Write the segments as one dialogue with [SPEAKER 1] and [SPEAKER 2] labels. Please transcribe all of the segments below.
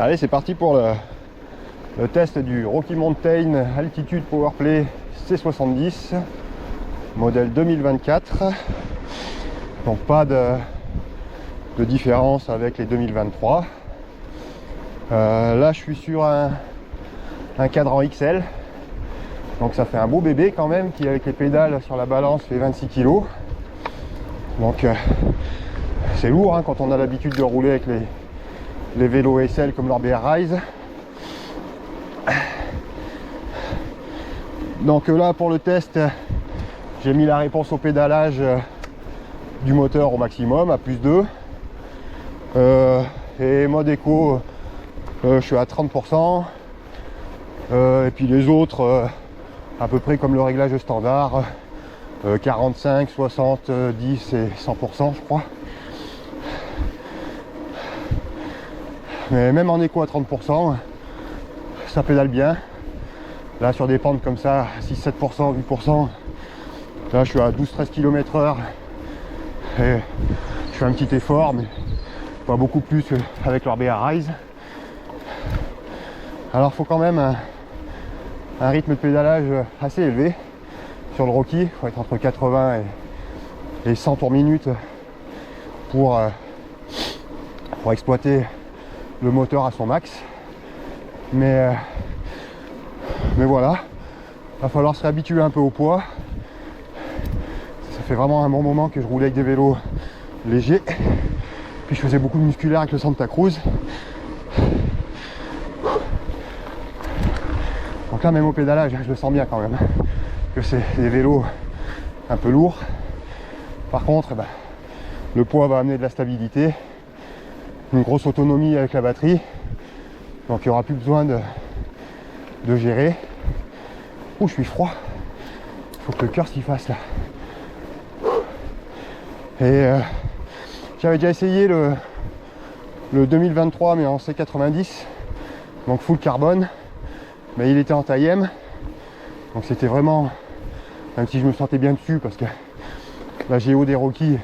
[SPEAKER 1] Allez, c'est parti pour le test du Rocky Mountain Altitude Powerplay C70 modèle 2024. Donc pas de différence avec les 2023. Là je suis sur un cadran XL, donc ça fait un beau bébé quand même, qui avec les pédales sur la balance fait 26 kg. Donc c'est lourd hein, quand on a l'habitude de rouler avec les vélos SL comme l'Orbea Rise. Donc là pour le test, j'ai mis la réponse au pédalage du moteur au maximum à +2, et mode éco je suis à 30%, et puis les autres à peu près comme le réglage standard, 45, 60, 10 et 100% je crois. Mais même en éco à 30%, ça pédale bien. Là sur des pentes comme ça, 6-7%, 8%, là je suis à 12-13 km/h et je fais un petit effort, mais pas beaucoup plus qu'avec l'Orbea Rise. Alors il faut quand même un rythme de pédalage assez élevé sur le Rocky. Il faut être entre 80 et 100 tours minute pour exploiter le moteur à son max. Mais voilà, il va falloir se réhabituer un peu au poids. Ça fait vraiment un bon moment que je roulais avec des vélos légers, puis je faisais beaucoup de musculaire avec le Santa Cruz. Donc là même au pédalage je le sens bien quand même, que c'est des vélos un peu lourds. Par contre le poids va amener de la stabilité, une grosse autonomie avec la batterie, donc il n'y aura plus besoin de gérer. Ouh, je suis froid, il faut que le cœur s'y fasse là. Et j'avais déjà essayé le 2023 mais en C90, donc full carbone, mais il était en taille M, donc c'était vraiment, même si je me sentais bien dessus parce que la géo des Rocky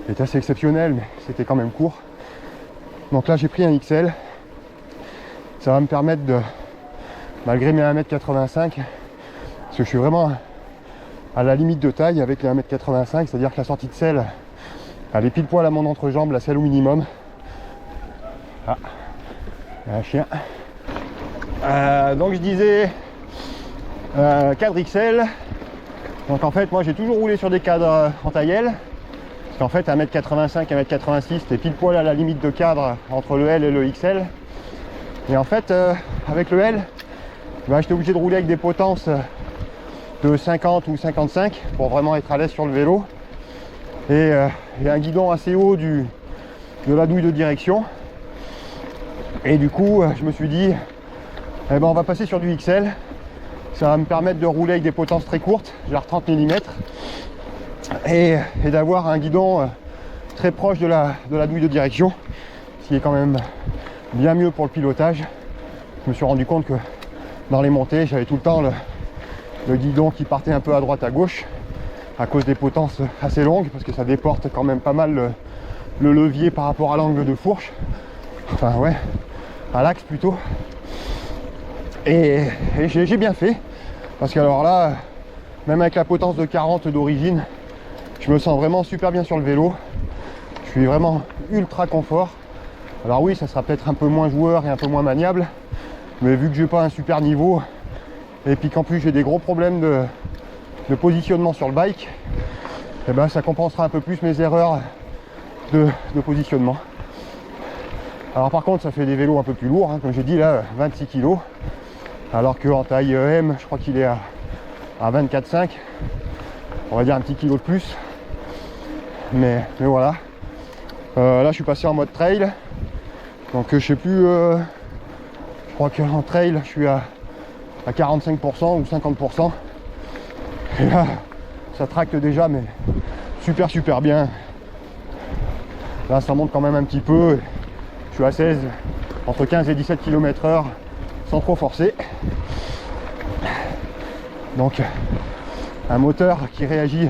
[SPEAKER 1] est assez exceptionnelle, mais c'était quand même court. Donc là j'ai pris un XL, ça va me permettre de, malgré mes 1m85, parce que je suis vraiment à la limite de taille avec les 1m85, c'est à dire que la sortie de selle elle est pile poil à mon entrejambe, la selle au minimum. Ah, un chien. Donc je disais cadre XL. Donc en fait moi j'ai toujours roulé sur des cadres en taille L, parce qu'en fait 1m85, 1m86 c'était pile poil à la limite de cadre entre le L et le XL. Et en fait avec le L, j'étais obligé de rouler avec des potences de 50 ou 55 pour vraiment être à l'aise sur le vélo, et un guidon assez haut de la douille de direction. Et du coup je me suis dit on va passer sur du XL, ça va me permettre de rouler avec des potences très courtes, genre 30 mm, et d'avoir un guidon très proche de la douille de direction, ce qui est quand même bien mieux pour le pilotage. Je me suis rendu compte que dans les montées j'avais tout le temps le guidon qui partait un peu à droite à gauche à cause des potences assez longues, parce que ça déporte quand même pas mal le levier par rapport à l'angle de fourche, enfin ouais, à l'axe plutôt. Et j'ai bien fait, parce que alors là, même avec la potence de 40 d'origine, je me sens vraiment super bien sur le vélo. Je suis vraiment ultra confort. Alors oui, ça sera peut-être un peu moins joueur et un peu moins maniable, mais vu que j'ai pas un super niveau, et puis qu'en plus j'ai des gros problèmes de positionnement sur le bike, et ça compensera un peu plus mes erreurs de positionnement. Alors par contre ça fait des vélos un peu plus lourds, hein, comme j'ai dit là, 26 kg, alors qu'en taille M je crois qu'il est à 24,5, on va dire un petit kilo de plus, mais voilà. Là je suis passé en mode trail, donc je sais plus, je crois qu'en trail je suis à 45% ou 50%, et là ça tracte déjà, mais super bien. Là ça monte quand même un petit peu, je suis à 16, entre 15 et 17 km/h sans trop forcer. Donc un moteur qui réagit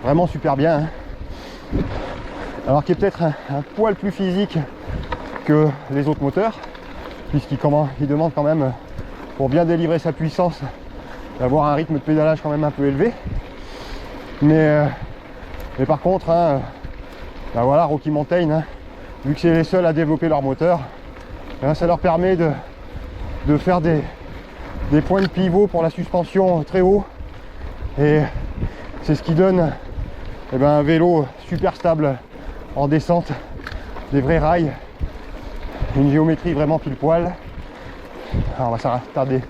[SPEAKER 1] vraiment super bien, hein. Alors qui est peut-être un poil plus physique que les autres moteurs, puisqu'il demande quand même, pour bien délivrer sa puissance, d'avoir un rythme de pédalage quand même un peu élevé. Mais par contre, hein, ben voilà, Rocky Mountain, hein, vu que c'est les seuls à développer leur moteur, ben ça leur permet de faire des points de pivot pour la suspension très haut, et c'est ce qui donne un vélo super stable en descente, des vrais rails, une géométrie vraiment pile poil. Alors on va s'attarder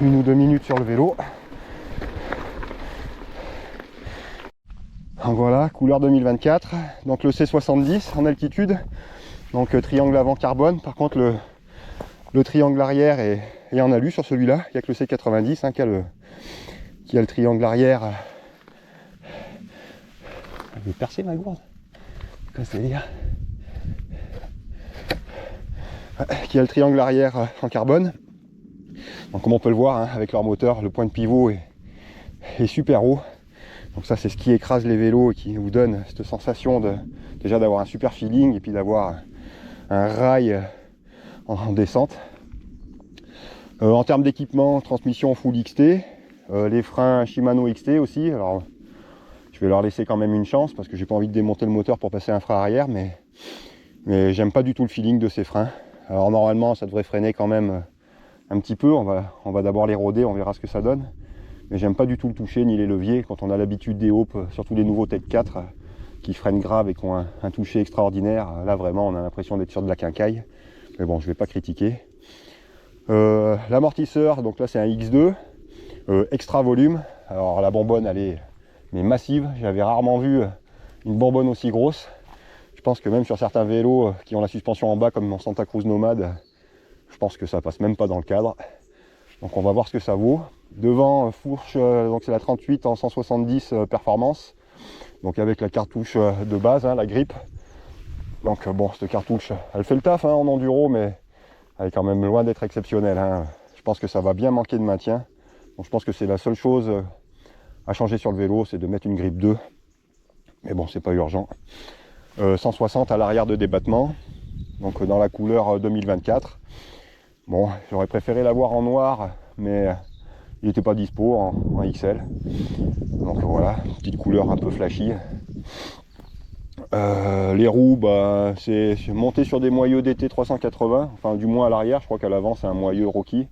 [SPEAKER 1] 1 ou 2 minutes sur le vélo. Donc voilà, couleur 2024, donc le C70 en altitude, donc triangle avant carbone. Par contre le triangle arrière est en alu sur celui-là. Il n'y a que le C90 hein, qui a le triangle arrière. Je vais percer ma gourde. Qui a le triangle arrière en carbone. Donc comme on peut le voir hein, avec leur moteur, le point de pivot est super haut. Donc ça c'est ce qui écrase les vélos et qui vous donne cette sensation déjà d'avoir un super feeling et puis d'avoir un rail en descente. En termes d'équipement, transmission full XT, les freins Shimano XT aussi. Alors je vais leur laisser quand même une chance parce que j'ai pas envie de démonter le moteur pour passer un frein arrière, mais j'aime pas du tout le feeling de ces freins. Alors normalement ça devrait freiner quand même un petit peu, on va d'abord les roder, on verra ce que ça donne. Mais j'aime pas du tout le toucher ni les leviers quand on a l'habitude des Hope, surtout les nouveaux Tech 4 qui freinent grave et qui ont un toucher extraordinaire. Là vraiment on a l'impression d'être sur de la quincaille. Mais bon, je vais pas critiquer. L'amortisseur, donc là c'est un X2 extra volume. Alors la bonbonne elle est massive, j'avais rarement vu une bonbonne aussi grosse. Je pense que même sur certains vélos qui ont la suspension en bas comme mon Santa Cruz Nomade, je pense que ça passe même pas dans le cadre. Donc on va voir ce que ça vaut. Devant fourche, donc c'est la 38 en 170 performance, donc avec la cartouche de base, hein, la grippe. Donc bon, cette cartouche elle fait le taf hein, en enduro, mais elle est quand même loin d'être exceptionnelle hein. Je pense que ça va bien manquer de maintien, donc je pense que c'est la seule chose à changer sur le vélo, c'est de mettre une grippe 2, mais bon c'est pas urgent. 160 à l'arrière de débattement, donc dans la couleur 2024. Bon, j'aurais préféré l'avoir en noir, mais il n'était pas dispo en XL. Donc voilà, petite couleur un peu flashy. Les roues, bah, c'est monté sur des moyeux DT 380, enfin du moins à l'arrière, je crois qu'à l'avant c'est un moyeu Rocky.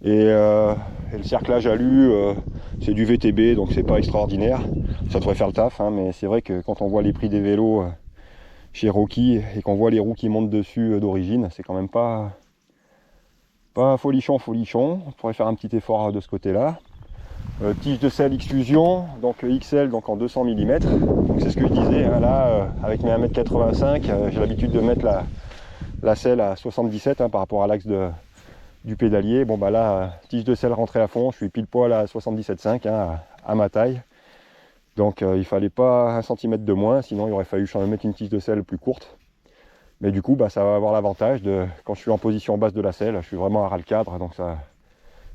[SPEAKER 1] Et le cerclage alu, c'est du VTB, donc c'est pas extraordinaire. Ça devrait faire le taf, hein, mais c'est vrai que quand on voit les prix des vélos chez Rocky et qu'on voit les roues qui montent dessus d'origine, c'est quand même pas folichon. On pourrait faire un petit effort de ce côté-là. Tige de selle X-Fusion, donc XL, donc en 200 mm. Donc c'est ce que je disais, hein, là, avec mes 1m85, j'ai l'habitude de mettre la selle à 77 hein, par rapport à l'axe du pédalier. Bon bah là, tige de selle rentrée à fond, je suis pile poil à 77,5 hein, à ma taille. Donc il fallait pas 1 cm de moins, sinon il aurait fallu mettre une tige de selle plus courte. Mais du coup, bah, ça va avoir l'avantage de, quand je suis en position basse de la selle, je suis vraiment à ras le cadre, donc ça,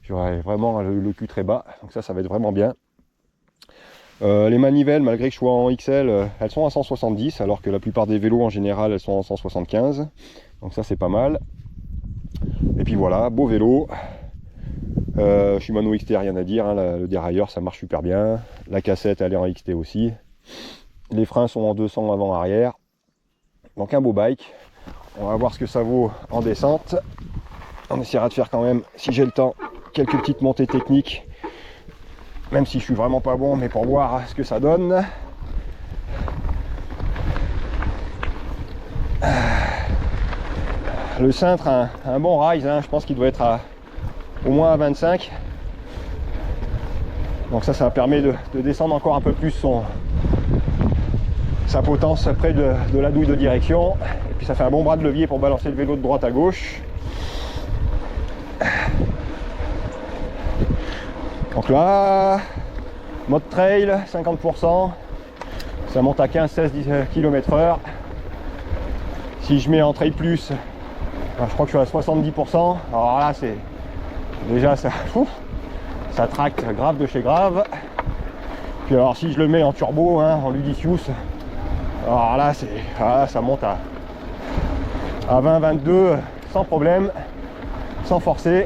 [SPEAKER 1] j'aurai vraiment le cul très bas, donc ça va être vraiment bien. Les manivelles, malgré que je sois en XL, elles sont à 170, alors que la plupart des vélos en général, elles sont en 175. Donc ça, c'est pas mal. Et puis voilà, beau vélo. Shimano XT, rien à dire, hein, le dérailleur, ça marche super bien. La cassette, elle est en XT aussi. Les freins sont en 200 avant-arrière. Donc un beau bike. On va voir ce que ça vaut en descente. On essaiera de faire quand même, si j'ai le temps, quelques petites montées techniques. Même si je suis vraiment pas bon, mais pour voir ce que ça donne. Le cintre a un bon rise, hein, je pense qu'il doit être au moins à 25. Donc ça permet de descendre encore un peu plus sa potence près de la douille de direction. Et puis ça fait un bon bras de levier pour balancer le vélo de droite à gauche. Donc là, mode trail, 50%. Ça monte à 15-16 km/h. Si je mets en trail plus, je crois que je suis à 70%. Alors là, c'est déjà ça tracte grave de chez grave. Puis alors si je le mets en turbo, hein, en Ludicius, alors là ça monte à 20-22 sans problème, sans forcer.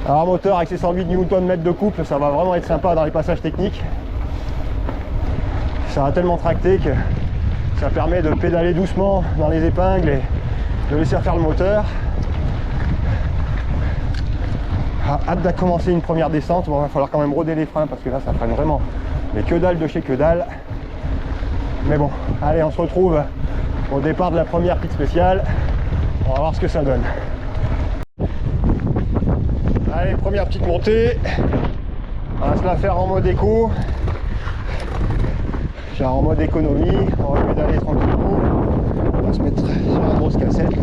[SPEAKER 1] Alors un moteur avec ses 108 Nm de couple, ça va vraiment être sympa dans les passages techniques. Ça va tellement tracter que ça permet de pédaler doucement dans les épingles et de laisser faire le moteur. Hâte de commencer une première descente. Bon, il va falloir quand même roder les freins parce que là ça freine vraiment, mais que dalle de chez que dalle. Mais bon, allez, on se retrouve au départ de la première piste spéciale. On va voir ce que ça donne. Allez, première petite montée. On va se la faire en mode éco. Genre en mode économie. On va pédaler tranquillement. On va se mettre sur la grosse cassette.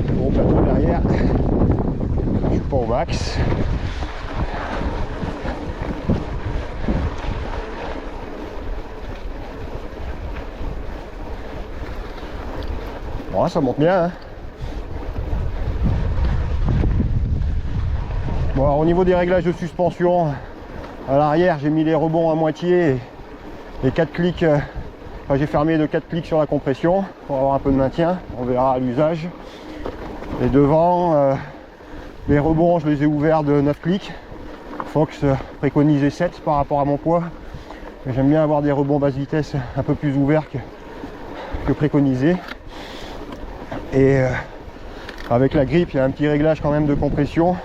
[SPEAKER 1] Le gros plateau derrière. Je suis pas au max. Bon, ça monte bien, hein. Bon, alors, au niveau des réglages de suspension, à l'arrière j'ai mis les rebonds à moitié et 4 clics, enfin, j'ai fermé de 4 clics sur la compression pour avoir un peu de maintien, on verra à l'usage. Et devant, les rebonds je les ai ouverts de 9 clics. Fox préconisait 7 par rapport à mon poids. J'aime bien avoir des rebonds basse vitesse un peu plus ouverts que préconisé. Et avec la grippe, il y a un petit réglage quand même de compression.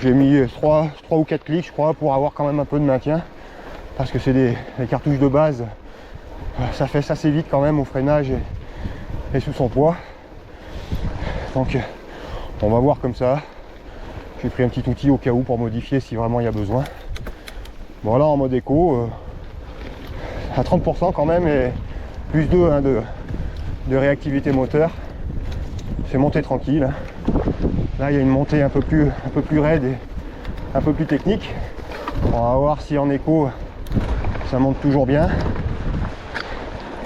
[SPEAKER 1] J'ai mis 3 ou 4 clics, je crois, pour avoir quand même un peu de maintien. Parce que c'est des cartouches de base. Ça fait assez vite quand même au freinage et sous son poids. Donc on va voir comme ça. J'ai pris un petit outil au cas où pour modifier si vraiment il y a besoin. Voilà, en mode éco. À 30% quand même et plus 2 hein, de réactivité moteur. C'est monté tranquille. Là il y a une montée un peu plus raide et un peu plus technique. On va voir si en écho ça monte toujours bien.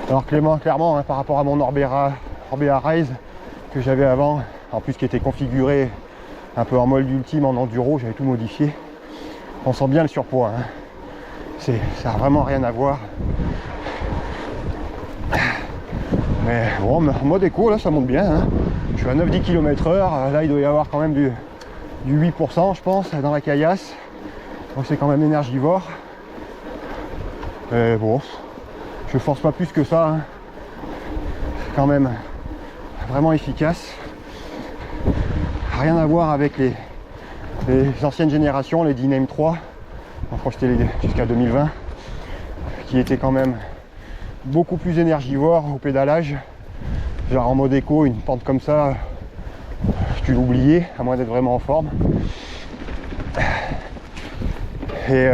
[SPEAKER 1] Alors clairement hein, par rapport à mon Orbea Rise que j'avais avant, en plus qui était configuré un peu en mode ultime en enduro, j'avais tout modifié. On sent bien le surpoids, hein. Ça n'a vraiment rien à voir. Mais bon, en mode éco là ça monte bien, hein. Je suis à 9-10 km/h, là il doit y avoir quand même du 8% je pense dans la caillasse. Donc c'est quand même énergivore. Mais bon, je force pas plus que ça, hein. C'est quand même vraiment efficace. Rien à voir avec les anciennes générations, les Dyname 3. Enfin, c'était jusqu'à 2020, qui étaient quand même beaucoup plus énergivores au pédalage. Genre en mode éco, une pente comme ça, tu l'oubliais, à moins d'être vraiment en forme. Et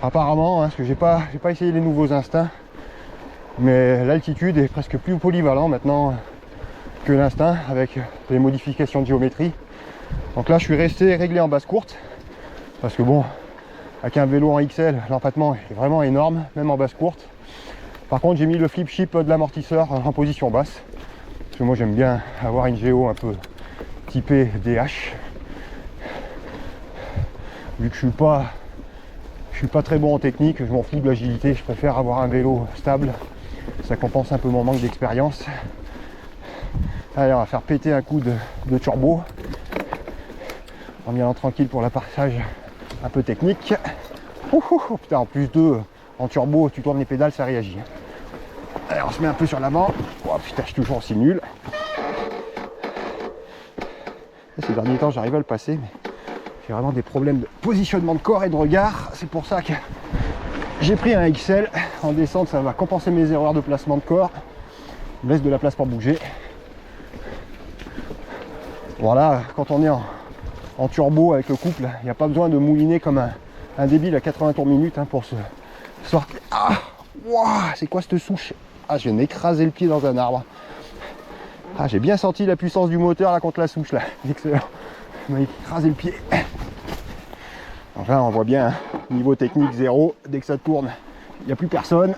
[SPEAKER 1] apparemment, hein, parce que j'ai pas essayé les nouveaux instincts, mais l'altitude est presque plus polyvalent maintenant que l'instinct avec les modifications de géométrie. Donc là je suis resté réglé en basse courte parce que bon, avec un vélo en XL, l'empattement est vraiment énorme, même en basse courte. Par contre j'ai mis le flip chip de l'amortisseur en position basse parce que moi j'aime bien avoir une géo un peu typée DH. Vu que je suis pas très bon en technique, je m'en fous de l'agilité, je préfère avoir un vélo stable, ça compense un peu mon manque d'expérience. Allez, on va faire péter un coup de turbo en y allant tranquille pour la passage un peu technique. Oh, putain, en plus de en turbo, tu tournes les pédales, ça réagit. Allez, on se met un peu sur l'avant. Oh putain, je suis toujours aussi nul. Ces derniers temps, j'arrive à le passer, mais j'ai vraiment des problèmes de positionnement de corps et de regard. C'est pour ça que j'ai pris un XL. En descente, ça va compenser mes erreurs de placement de corps. Il me laisse de la place pour bouger. Voilà, quand on est en turbo avec le couple, il n'y a pas besoin de mouliner comme un débile à 80 tours minute hein, pour se sortir. Ah, wow, c'est quoi cette souche? Ah, je viens d'écraser le pied dans un arbre. Ah, j'ai bien senti la puissance du moteur là contre la souche là. Excellent. Il m'a écrasé le pied. Donc là, on voit bien, hein, niveau technique zéro. Dès que ça tourne, il n'y a plus personne.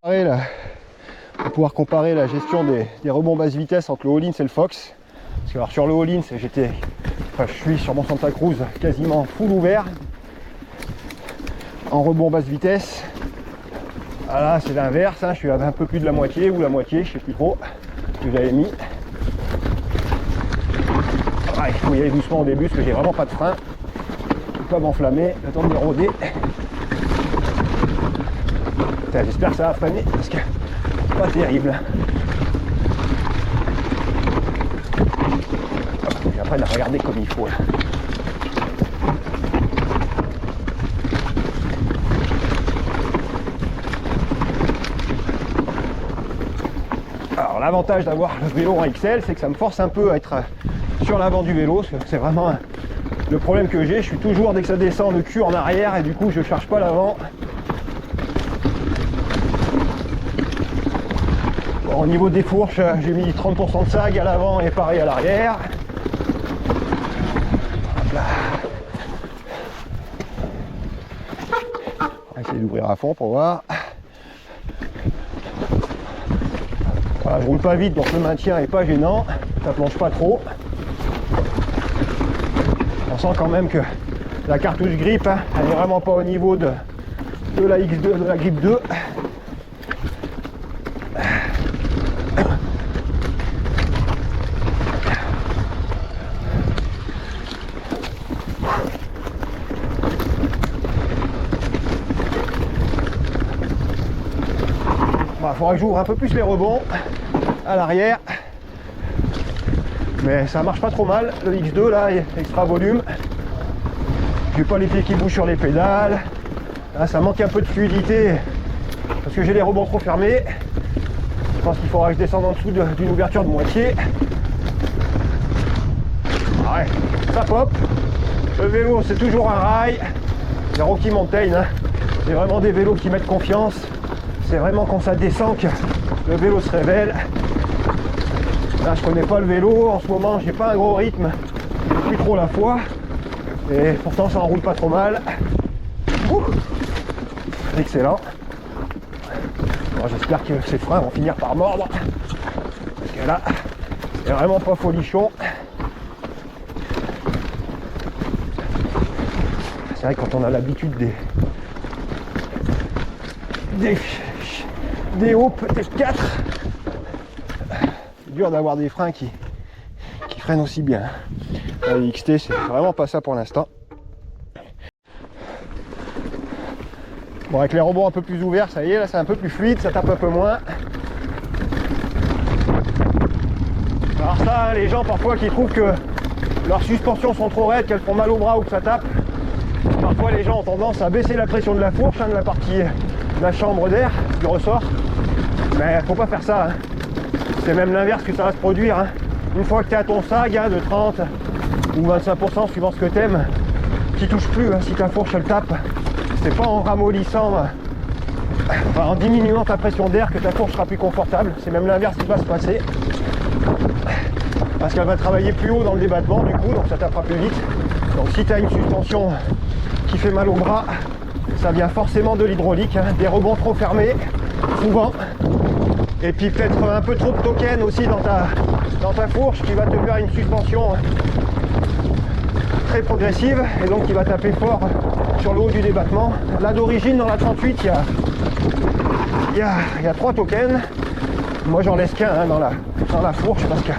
[SPEAKER 1] Là, on va pouvoir comparer la gestion des rebonds basse vitesse entre le All-in et le Fox. Parce que alors, sur le All-in, je suis sur mon Santa Cruz quasiment full ouvert en rebond basse vitesse. Ah là c'est l'inverse, hein, je suis à un peu plus de la moitié ou la moitié, je sais plus trop ce que j'avais mis. Ah, il faut y aller doucement au début parce que j'ai vraiment pas de frein. Je peux pas m'enflammer, le temps de me rôder. J'espère que ça va freiner parce que c'est pas terrible. Et après de regarder comme il faut là. Alors l'avantage d'avoir le vélo en XL, c'est que ça me force un peu à être sur l'avant du vélo, parce que c'est vraiment le problème que j'ai. Je suis toujours, dès que ça descend, le cul en arrière et du coup je charge pas l'avant. Bon, au niveau des fourches, j'ai mis 30% de sag à l'avant et pareil à l'arrière. On va essayer d'ouvrir à fond pour voir. Voilà, je roule pas vite donc le maintien est pas gênant, ça plonge pas trop. On sent quand même que la cartouche grip, hein, elle est vraiment pas au niveau de la X2, de la grip 2. Il faudra que j'ouvre un peu plus les rebonds à l'arrière, mais ça marche pas trop mal. Le X2 là est extra volume, j'ai pas les pieds qui bougent sur les pédales. Là, ça manque un peu de fluidité parce que j'ai les rebonds trop fermés. Je pense qu'il faudra que je descende en dessous d'une ouverture de moitié. Ah ouais, ça pop. Le vélo c'est toujours un rail. Les Rocky Mountain, hein, c'est vraiment des vélos qui mettent confiance. C'est vraiment quand ça descend que le vélo se révèle. Là je connais pas le vélo, en ce moment j'ai pas un gros rythme, j'ai plus trop la foi. Et pourtant ça enroule pas trop mal. Excellent. Bon, j'espère que ces freins vont finir par mordre. Parce que là, c'est vraiment pas folichon. C'est vrai que quand on a l'habitude des hauts peut-être 4, c'est dur d'avoir des freins qui freinent aussi bien. La XT c'est vraiment pas ça pour l'instant. Bon, avec les rebonds un peu plus ouverts, ça y est, là c'est un peu plus fluide, ça tape un peu moins. Alors ça, les gens parfois qui trouvent que leurs suspensions sont trop raides, qu'elles font mal au bras ou que ça tape, parfois les gens ont tendance à baisser la pression de la fourche, hein, de la partie de la chambre d'air, du ressort. Mais faut pas faire ça, hein. C'est même l'inverse que ça va se produire, hein. Une fois que tu es à ton sag, hein, de 30 ou 25% suivant ce que tu aimes, qui touche plus, hein, si ta fourche elle tape. C'est pas en ramollissant, enfin, en diminuant ta pression d'air que ta fourche sera plus confortable. C'est même l'inverse qui va se passer. Parce qu'elle va travailler plus haut dans le débattement du coup, donc ça tapera plus vite. Donc si tu as une suspension qui fait mal au bras, ça vient forcément de l'hydraulique, hein, des rebonds trop fermés, souvent. Et puis peut-être un peu trop de token aussi dans ta fourche qui va te faire une suspension très progressive et donc qui va taper fort sur le haut du débattement. Là d'origine dans la 38 il y a 3 tokens. Moi j'en laisse qu'un, hein, dans la fourche parce que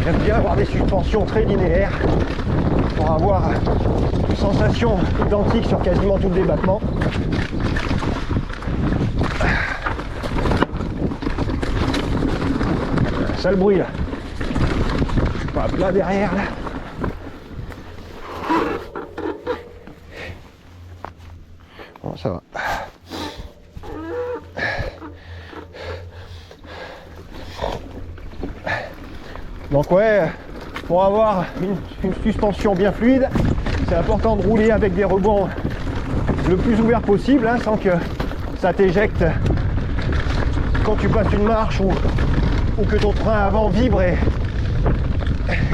[SPEAKER 1] j'aime bien avoir des suspensions très linéaires pour avoir une sensation identique sur quasiment tout le débattement. Ça le bruit là. Pas là derrière là. Bon, ça va. Donc ouais, pour avoir une suspension bien fluide, c'est important de rouler avec des rebonds le plus ouvert possible, hein, sans que ça t'éjecte quand tu passes une marche ou que ton frein avant vibre et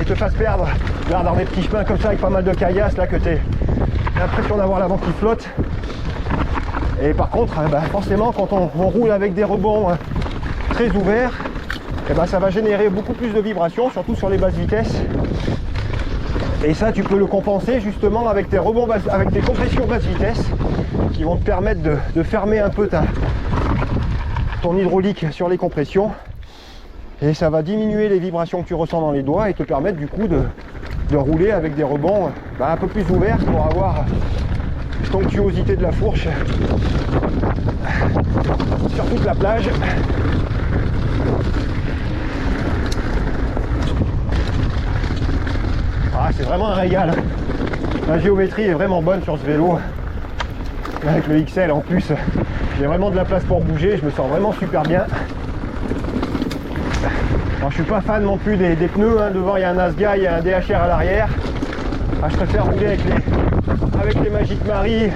[SPEAKER 1] te fasse perdre. Là, dans des petits chemins comme ça avec pas mal de caillasses, là que tu as l'impression d'avoir l'avant qui flotte. Et par contre, forcément, quand on roule avec des rebonds très ouverts, ça va générer beaucoup plus de vibrations, surtout sur les basses vitesses. Et ça, tu peux le compenser justement avec tes rebonds avec tes compressions basse vitesse qui vont te permettre de fermer un peu ton hydraulique sur les compressions et ça va diminuer les vibrations que tu ressens dans les doigts et te permettre du coup de rouler avec des rebonds un peu plus ouverts pour avoir l'onctuosité de la fourche sur toute la plage. Ah, c'est vraiment un régal. La géométrie est vraiment bonne sur ce vélo. Avec le XL en plus, j'ai vraiment de la place pour bouger, je me sens vraiment super bien. Alors, je suis pas fan non plus des pneus, hein. Devant il y a un Asga, il y a un DHR à l'arrière. Ah, je préfère rouler avec les Magic Mari,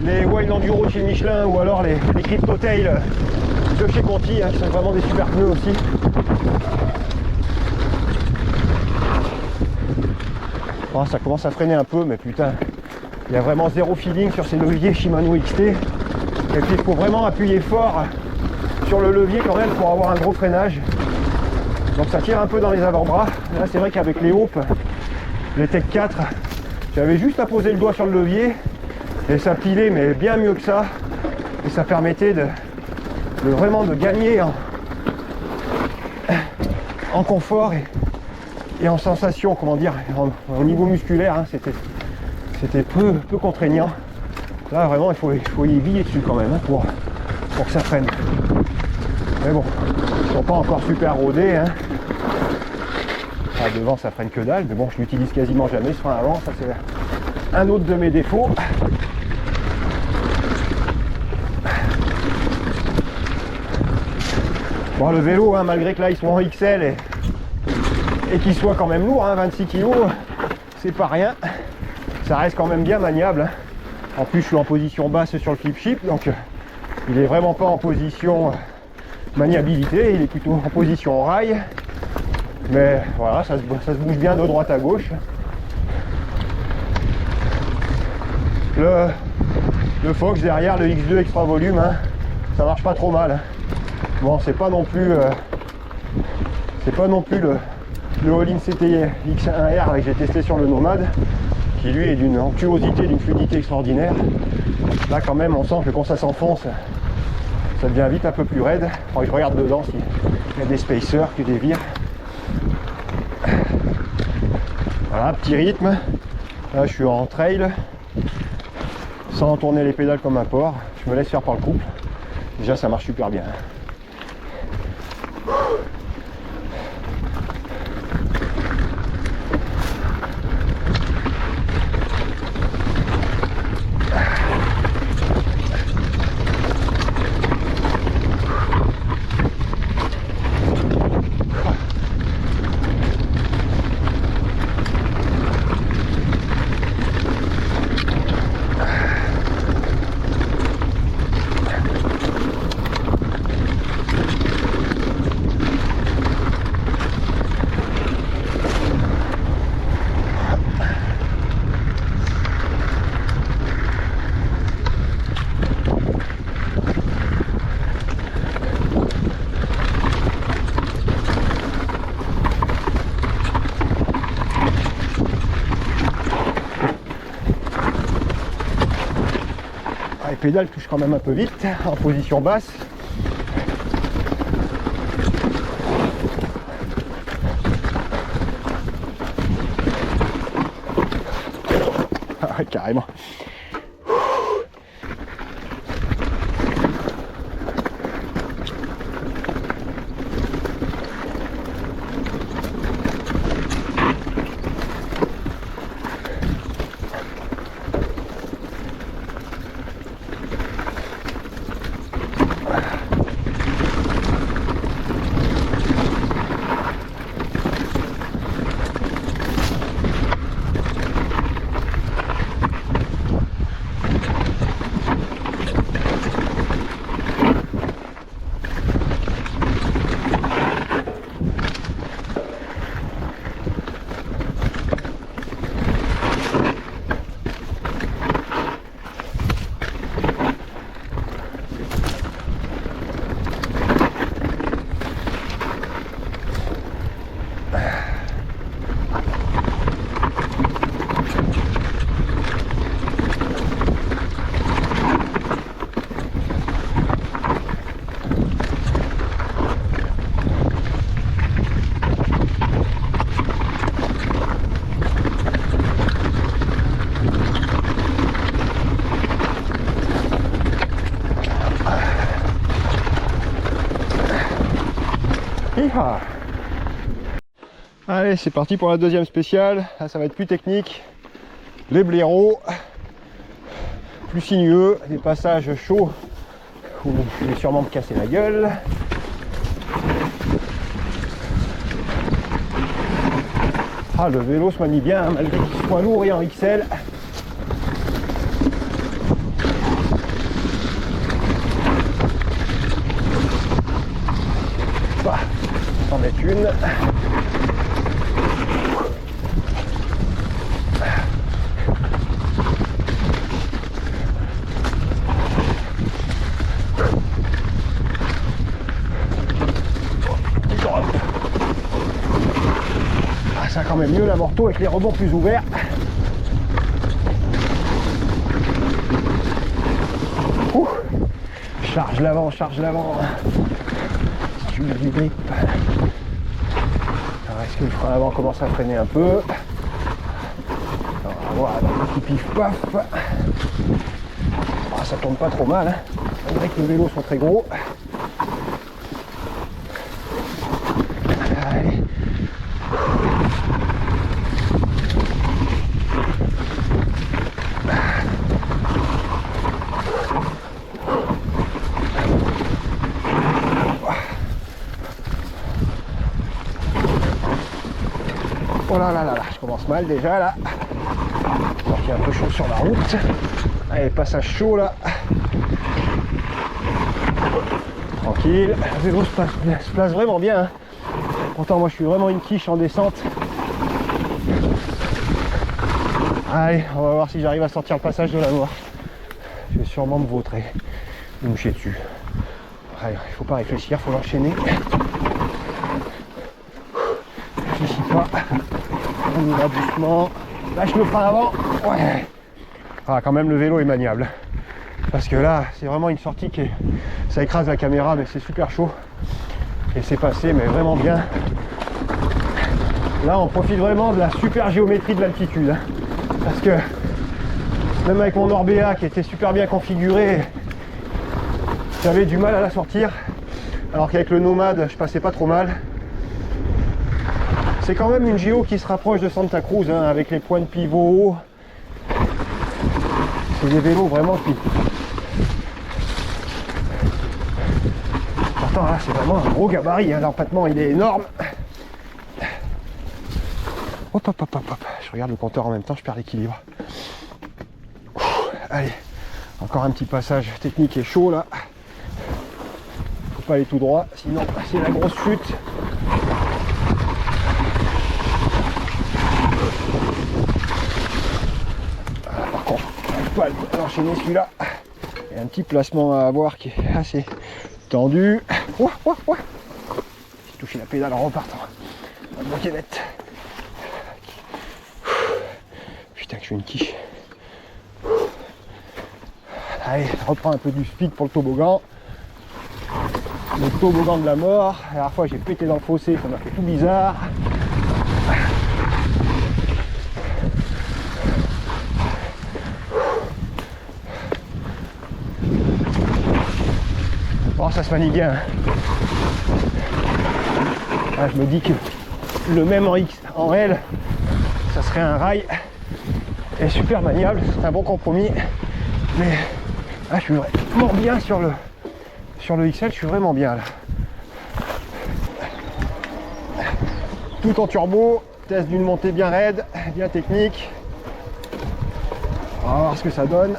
[SPEAKER 1] les Wild Enduro chez Michelin ou alors les Crypto Tail de chez Conti, hein, qui sont vraiment des super pneus aussi. Oh, ça commence à freiner un peu, mais putain, il y a vraiment zéro feeling sur ces leviers Shimano XT. Et puis il faut vraiment appuyer fort sur le levier quand même pour avoir un gros freinage. Donc ça tire un peu dans les avant-bras. Là c'est vrai qu'avec les Hope, les Tech 4, j'avais juste à poser le doigt sur le levier et ça pilait mais bien mieux que ça. Et ça permettait de vraiment de gagner en confort et en sensation, comment dire, au niveau musculaire, hein, c'était peu contraignant. Là vraiment il faut y biller dessus quand même, hein, pour que ça freine. Mais bon, ils sont pas encore super rodés, hein. Ah, devant ça freine que dalle, mais bon, je l'utilise quasiment jamais ce frein avant, ça c'est un autre de mes défauts. Bon, le vélo, hein, malgré que là ils sont en XL et qu'il soit quand même lourd, hein, 26 kg, c'est pas rien. Ça reste quand même bien maniable, hein. En plus je suis en position basse sur le flip chip, donc il est vraiment pas en position maniabilité, il est plutôt en position rail. Mais voilà, ça se bouge bien de droite à gauche. Le Fox derrière, le X2 extra volume, hein, ça marche pas trop mal. Bon, c'est pas non plus le All-in CT X1R que j'ai testé sur le Nomade, qui lui est d'une onctuosité, d'une fluidité extraordinaire. Là quand même on sent que quand ça s'enfonce, ça devient vite un peu plus raide. Alors, je regarde dedans s'il y a des spacers, que des vires. Voilà, petit rythme. Là je suis en trail, sans tourner les pédales comme un porc. Je me laisse faire par le couple. Déjà ça marche super bien. Les pédales touchent quand même un peu vite en position basse. Ah, carrément. Hi-ha. Allez, c'est parti pour la deuxième spéciale. Là, ça va être plus technique. Les blaireaux, plus sinueux, des passages chauds où je vais sûrement me casser la gueule. Ah, le vélo se manie bien, hein, malgré qu'il soit lourd et en XL. Bah, c'en est une. Ça quand même mieux la morteau avec les rebonds plus ouverts. Ouh. Charge l'avant, charge l'avant. Si tu veux du grip. Alors est-ce que le frein avant commence à freiner un peu? Voilà, petit pif paf. Ah, ça tourne pas trop mal, hein. Malgré que les vélos sont très gros. Allez. Oh là là là là, je commence mal déjà là. Alors qu'il y a un peu chaud sur la route. Allez, passage chaud là. Tranquille. Le vélo se place vraiment bien, hein. Pourtant moi je suis vraiment une quiche en descente. Allez, on va voir si j'arrive à sortir le passage de la Loire. Je vais sûrement me vautrer. Me moucher dessus. Allez, il faut pas réfléchir, il faut l'enchaîner. Réfléchis pas. On y va doucement. Lâche le frein avant. Ouais. Ah, quand même le vélo est maniable. Parce que là, c'est vraiment une sortie qui est... Ça écrase la caméra, mais c'est super chaud. Et c'est passé, mais vraiment bien. Là, on profite vraiment de la super géométrie de l'altitude, hein. Parce que même avec mon Orbea qui était super bien configuré, j'avais du mal à la sortir. Alors qu'avec le Nomade, je passais pas trop mal. C'est quand même une géo qui se rapproche de Santa Cruz, hein, avec les points de pivot hauts. C'est des vélos vraiment qui... Pourtant là c'est vraiment un gros gabarit, hein. L'empattement il est énorme. Hop hop hop hop hop. Je regarde le compteur en même temps, je perds l'équilibre. Allez, encore un petit passage technique et chaud là. Faut pas aller tout droit, sinon c'est la grosse chute. Par contre, on va pas l'enchaîner celui-là. Il y a un petit placement à avoir qui est assez tendu. Ouah, ouah, ouah. J'ai touché la pédale en repartant. La moquette. Putain que je suis une quiche. Allez, reprends un peu du speed pour le toboggan. Le toboggan de la mort. La dernière fois j'ai pété dans le fossé, ça m'a fait tout bizarre. Bon, ça se manie bien. Là, je me dis que le même en L, ça serait un rail. Et super maniable, c'est un bon compromis. Mais là, je suis vraiment bien sur le XL, je suis vraiment bien là. Tout en turbo, test d'une montée bien raide, bien technique. On va voir ce que ça donne.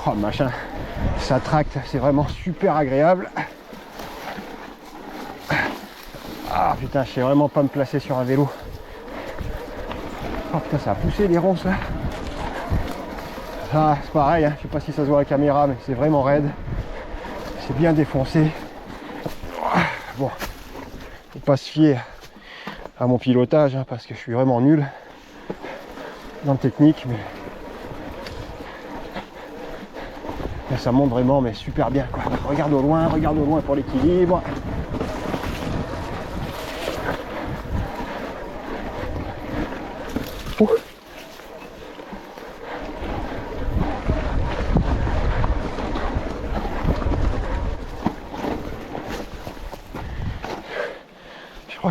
[SPEAKER 1] Oh machin, ça tracte, c'est vraiment super agréable. Ah putain, je sais vraiment pas me placer sur un vélo. Oh putain, ça a poussé les ronces là. Ah, c'est pareil, hein. Je sais pas si ça se voit à la caméra, mais c'est vraiment raide. C'est bien défoncé. Bon, faut pas se fier à mon pilotage, hein, parce que je suis vraiment nul dans le technique, mais ça monte vraiment, mais super bien quoi. Regarde au loin pour l'équilibre.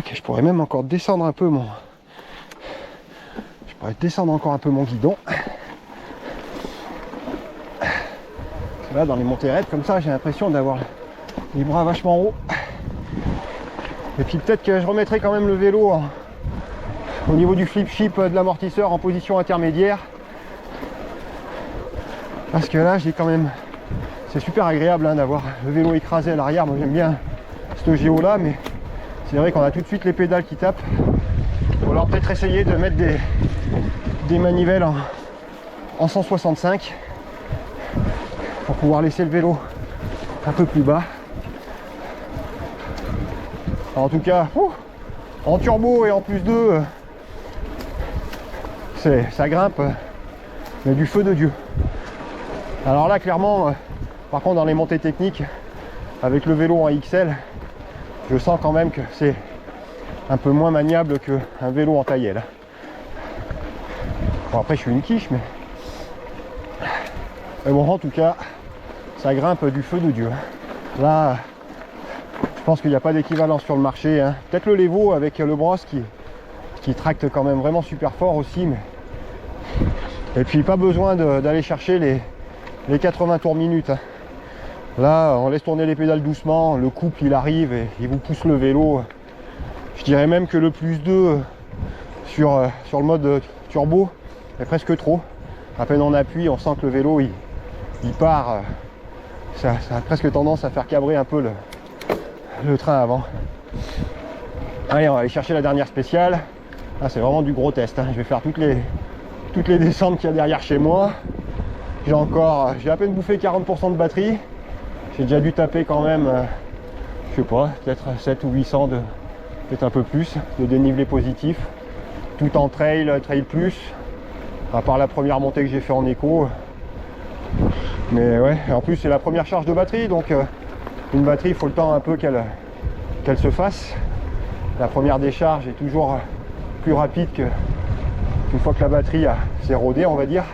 [SPEAKER 1] que je pourrais même encore descendre un peu mon... Je pourrais descendre encore un peu mon guidon. Là, dans les montées raides comme ça, j'ai l'impression d'avoir les bras vachement hauts. Et puis peut-être que je remettrai quand même le vélo au niveau du flip chip de l'amortisseur en position intermédiaire. Parce que là, j'ai quand même... C'est super agréable hein, d'avoir le vélo écrasé à l'arrière. Moi, j'aime bien ce géo-là, mais c'est vrai qu'on a tout de suite les pédales qui tapent. Il va falloir peut-être essayer de mettre des manivelles en 165 pour pouvoir laisser le vélo un peu plus bas. En tout cas, en turbo et en plus 2, ça grimpe, mais du feu de Dieu. Alors là, clairement, par contre, dans les montées techniques, avec le vélo en XL, je sens quand même que c'est un peu moins maniable qu'un vélo en taille L. Bon, après, je suis une quiche, mais bon, en tout cas, ça grimpe du feu de Dieu. Là, je pense qu'il n'y a pas d'équivalence sur le marché. Hein. Peut-être le Levo avec le Bros qui tracte quand même vraiment super fort aussi. Mais... Et puis, pas besoin d'aller chercher les 80 tours minute. Hein. Là, on laisse tourner les pédales doucement, le couple il arrive et il vous pousse le vélo. Je dirais même que le plus 2 sur le mode turbo est presque trop. À peine on appuie, on sent que le vélo il part. Ça a presque tendance à faire cabrer un peu le train avant. Allez, on va aller chercher la dernière spéciale. Là, c'est vraiment du gros test. Hein. Je vais faire toutes les descentes qu'il y a derrière chez moi. J'ai à peine bouffé 40% de batterie. J'ai déjà dû taper quand même, je sais pas, peut-être 7 ou 800 peut-être un peu plus, de dénivelé positif. Tout en trail plus, à part la première montée que j'ai fait en éco. Mais ouais, en plus c'est la première charge de batterie, donc une batterie, il faut le temps un peu qu'elle se fasse. La première décharge est toujours plus rapide qu'une fois que la batterie s'est rodée, on va dire.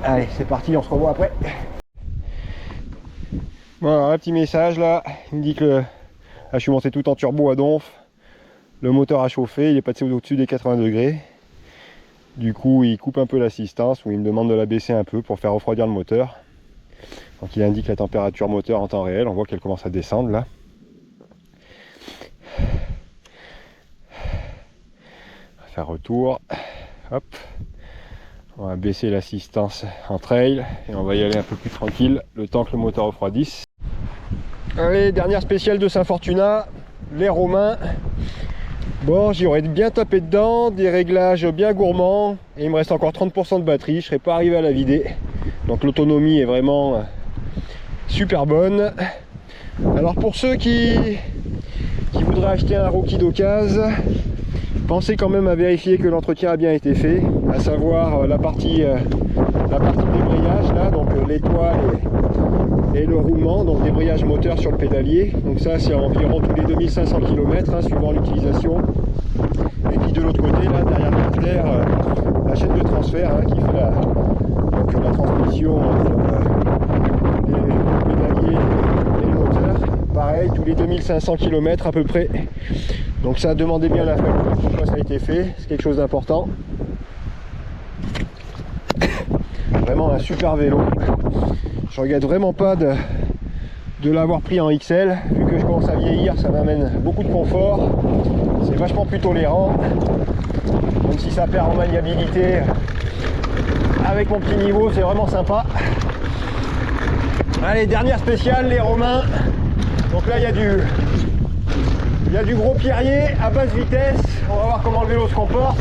[SPEAKER 1] Allez, c'est parti, on se revoit après. Bon, alors, un petit message là, il me dit que là, je suis monté tout en turbo à donf. Le moteur a chauffé, il est passé au-dessus des 80 degrés. Du coup, il coupe un peu l'assistance ou il me demande de la baisser un peu pour faire refroidir le moteur. Donc, il indique la température moteur en temps réel. On voit qu'elle commence à descendre là. On va faire retour. Hop. On va baisser l'assistance en trail et on va y aller un peu plus tranquille le temps que le moteur refroidisse. Allez, dernière spéciale de Saint-Fortuna, les Romains. Bon, j'y aurais bien tapé dedans, des réglages bien gourmands et il me reste encore 30% de batterie, je serais pas arrivé à la vider. Donc l'autonomie est vraiment super bonne. Alors pour ceux qui voudraient acheter un Rookie d'occasion, pensez quand même à vérifier que l'entretien a bien été fait, à savoir la partie débrayage là, donc l'étoile et le roulement, donc débrayage moteur sur le pédalier. Donc ça c'est environ tous les 2500 km hein, suivant l'utilisation. Et puis de l'autre côté là, derrière le terre, la chaîne de transfert hein, qui fait la transmission entre le pédalier et le moteur. Pareil, tous les 2500 km à peu près. Donc ça, demandez bien la facture, pourquoi ça a été fait, c'est quelque chose d'important. Vraiment un super vélo. Je regrette vraiment pas de l'avoir pris en XL. Vu que je commence à vieillir, ça m'amène beaucoup de confort. C'est vachement plus tolérant. Même si ça perd en maniabilité, avec mon petit niveau, c'est vraiment sympa. Allez, dernière spéciale, les Romains. Donc là, il y a du gros pierrier à basse vitesse. On va voir comment le vélo se comporte.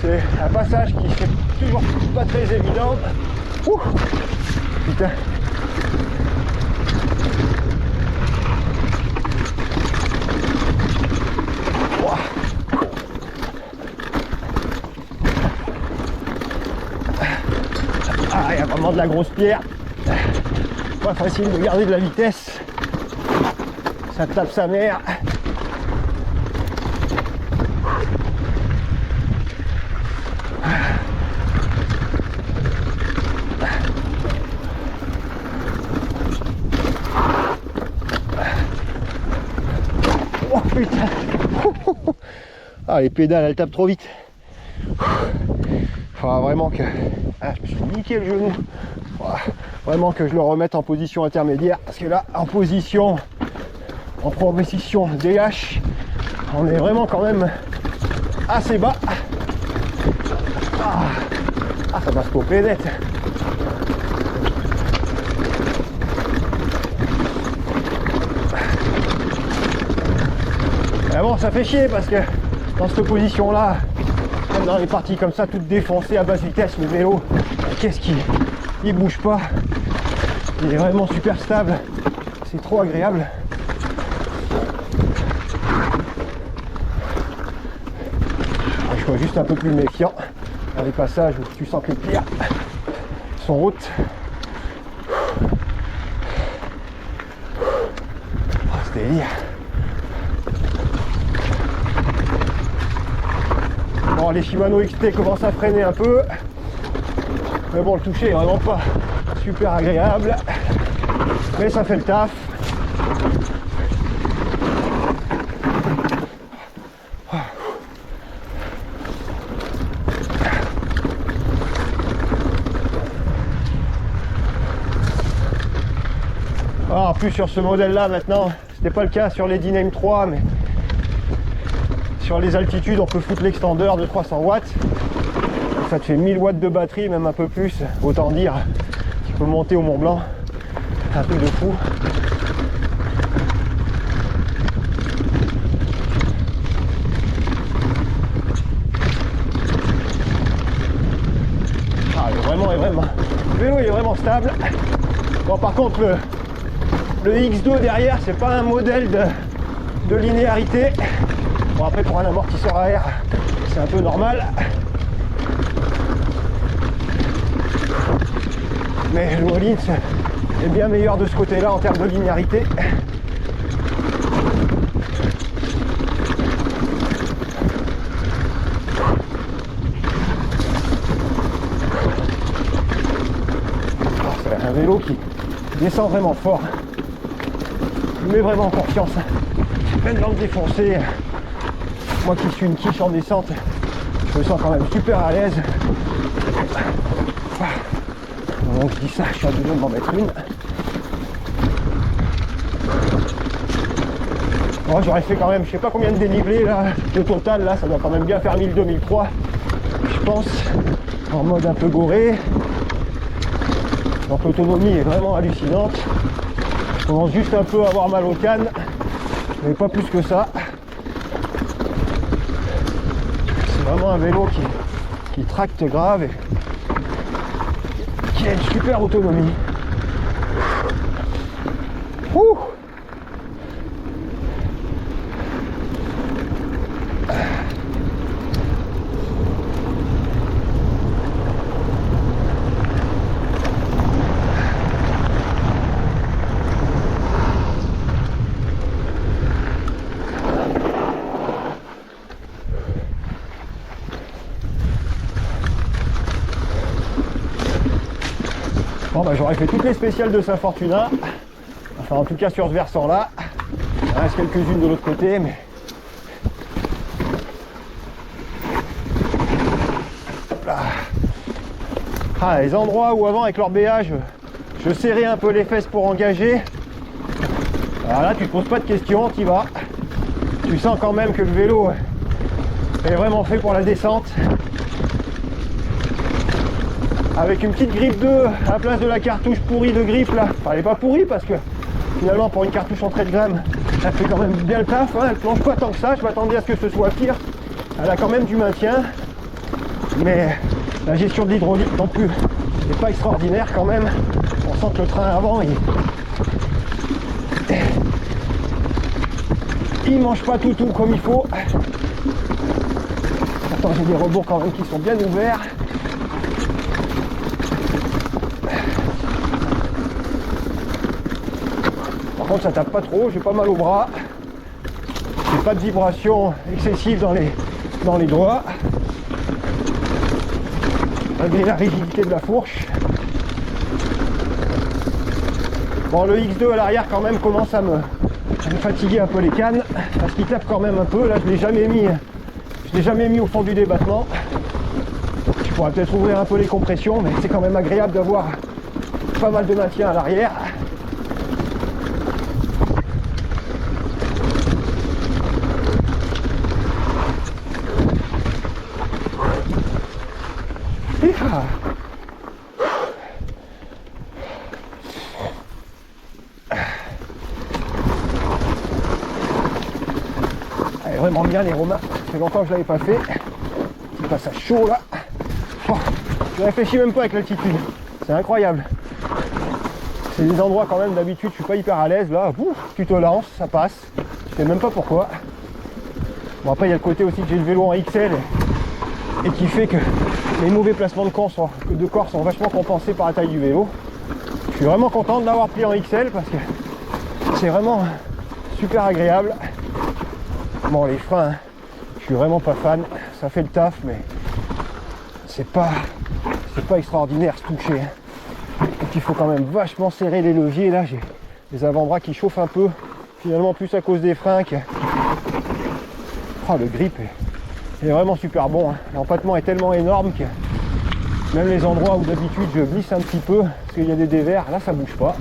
[SPEAKER 1] C'est un passage qui fait toujours pas très évident. Ouh, putain. Ah, il y a vraiment de la grosse pierre. Pas facile de garder de la vitesse. Ça tape sa mère. Oh putain. Ah, les pédales, elles tapent trop vite. Faudra vraiment que... Ah, je me suis niqué le genou. Faudra vraiment que je le remette en position intermédiaire. Parce que là, en position... En progression DH, on est vraiment quand même assez bas. Ah, ça va stopper net. Mais bon, ça fait chier parce que dans cette position là, même dans les parties comme ça, toutes défoncées à basse vitesse, le vélo, qu'est-ce qu'il bouge pas. Il est vraiment super stable. C'est trop agréable. Je suis juste un peu plus méfiant dans les passages où tu sens que les pires sont route. Oh, c'est délire. Bon, les Shimano XT commencent à freiner un peu, mais bon, le toucher est vraiment pas super agréable, mais ça fait le taf. En plus sur ce modèle là maintenant, c'était pas le cas sur les D-Name 3, mais sur les altitudes on peut foutre l'extendeur de 300 watts. Ça te fait 1000 watts de batterie, même un peu plus, autant dire tu peux monter au Mont Blanc. Un truc de fou. Ah, le vélo il est vraiment stable. Bon, par contre le X2 derrière, c'est pas un modèle de linéarité. Bon, après pour un amortisseur à air, c'est un peu normal. Mais le Rollins est bien meilleur de ce côté-là en termes de linéarité. C'est un vélo qui descend vraiment fort. Je mets vraiment en confiance. Même dans le défoncé, moi qui suis une quiche en descente, je me sens quand même super à l'aise. Donc je dis ça, je suis à deux de m'en mettre une. Bon, j'aurais fait quand même, je sais pas combien de dénivelé là, le total là, ça doit quand même bien faire 1000-2003, je pense, en mode un peu goré. Donc l'autonomie est vraiment hallucinante. Je commence juste un peu à avoir mal aux cannes, mais pas plus que ça. C'est vraiment un vélo qui tracte grave et qui a une super autonomie. Ouh. Bon, bah, j'aurais fait toutes les spéciales de Saint-Fortuna, enfin en tout cas sur ce versant là. Il reste quelques-unes de l'autre côté, mais ah, les endroits où avant avec l'orbéage je serrais un peu les fesses pour engager, alors là tu te poses pas de questions, tu y vas. Tu sens quand même que le vélo est vraiment fait pour la descente. Avec une petite griffe 2 à la place de la cartouche pourrie de griffe là. Enfin, elle est pas pourrie parce que finalement pour une cartouche en 13 grammes, elle fait quand même bien le taf, hein. Elle plonge pas tant que ça, je m'attendais à ce que ce soit pire. Elle a quand même du maintien, mais la gestion de l'hydraulique non plus n'est pas extraordinaire quand même. On sent que le train avant il mange pas tout comme il faut. Attends, j'ai des rebours quand même qui sont bien ouverts. Par contre ça tape pas trop, j'ai pas mal au bras. J'ai pas de vibration excessive dans les doigts. Malgré la rigidité de la fourche. Bon, le X2 à l'arrière quand même commence à me fatiguer un peu les cannes, parce qu'il tape quand même un peu. Là je l'ai Je l'ai jamais mis au fond du débattement. Je pourrais peut-être ouvrir un peu les compressions, mais c'est quand même agréable d'avoir pas mal de maintien à l'arrière. Elle est vraiment bien les Romains, ça fait longtemps que je l'avais pas fait. Petit passage chaud là. Oh, je réfléchis même pas avec l'altitude, c'est incroyable. C'est des endroits quand même d'habitude, je suis pas hyper à l'aise là, ouf, tu te lances, ça passe. Je sais même pas pourquoi. Bon après il y a le côté aussi que j'ai le vélo en XL et qui fait que les mauvais placements de corps sont vachement compensés par la taille du vélo. Je suis vraiment content de l'avoir pris en XL parce que c'est vraiment super agréable. Bon les freins, je suis vraiment pas fan, ça fait le taf mais c'est pas extraordinaire ce toucher. Et il faut quand même vachement serrer les leviers. Là j'ai les avant-bras qui chauffent un peu, finalement plus à cause des freins que... Oh, le grip est vraiment super bon, hein. L'empattement est tellement énorme que même les endroits où d'habitude je glisse un petit peu parce qu'il y a des dévers, là ça bouge pas.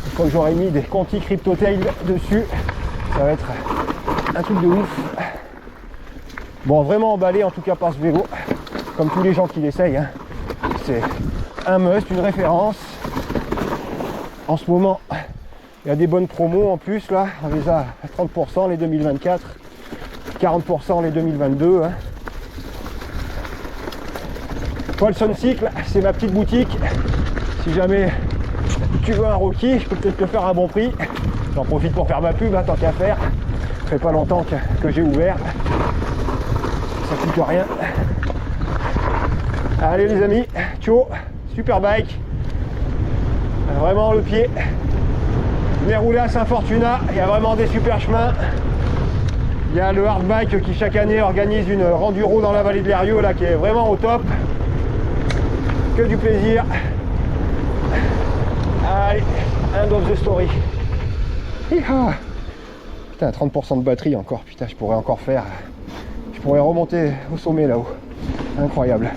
[SPEAKER 1] Une fois que j'aurai mis des Conti Crypto Tail dessus, ça va être un truc de ouf. Bon, vraiment emballé en tout cas par ce vélo, comme tous les gens qui l'essayent, hein. C'est un must, une référence. En ce moment, il y a des bonnes promos en plus là, on les a à 30% les 2024, 40% les 2022. Hein. Paulson Cycle, c'est ma petite boutique. Si jamais tu veux un Rocky, je peux peut-être te faire un bon prix. J'en profite pour faire ma pub, hein, tant qu'à faire. Ça fait pas longtemps que j'ai ouvert. Ça coûte rien. Allez les amis, ciao, super bike. Vraiment le pied. Venez rouler à Saint-Fortuna, il y a vraiment des super chemins. Il y a le Hard Bike qui chaque année organise une Randuro dans la vallée de l'Hérieux là qui est vraiment au top. Que du plaisir. Allez, end of the story. Hi-ha. Putain, 30% de batterie encore. Putain, je pourrais encore faire. Je pourrais remonter au sommet là-haut. Incroyable.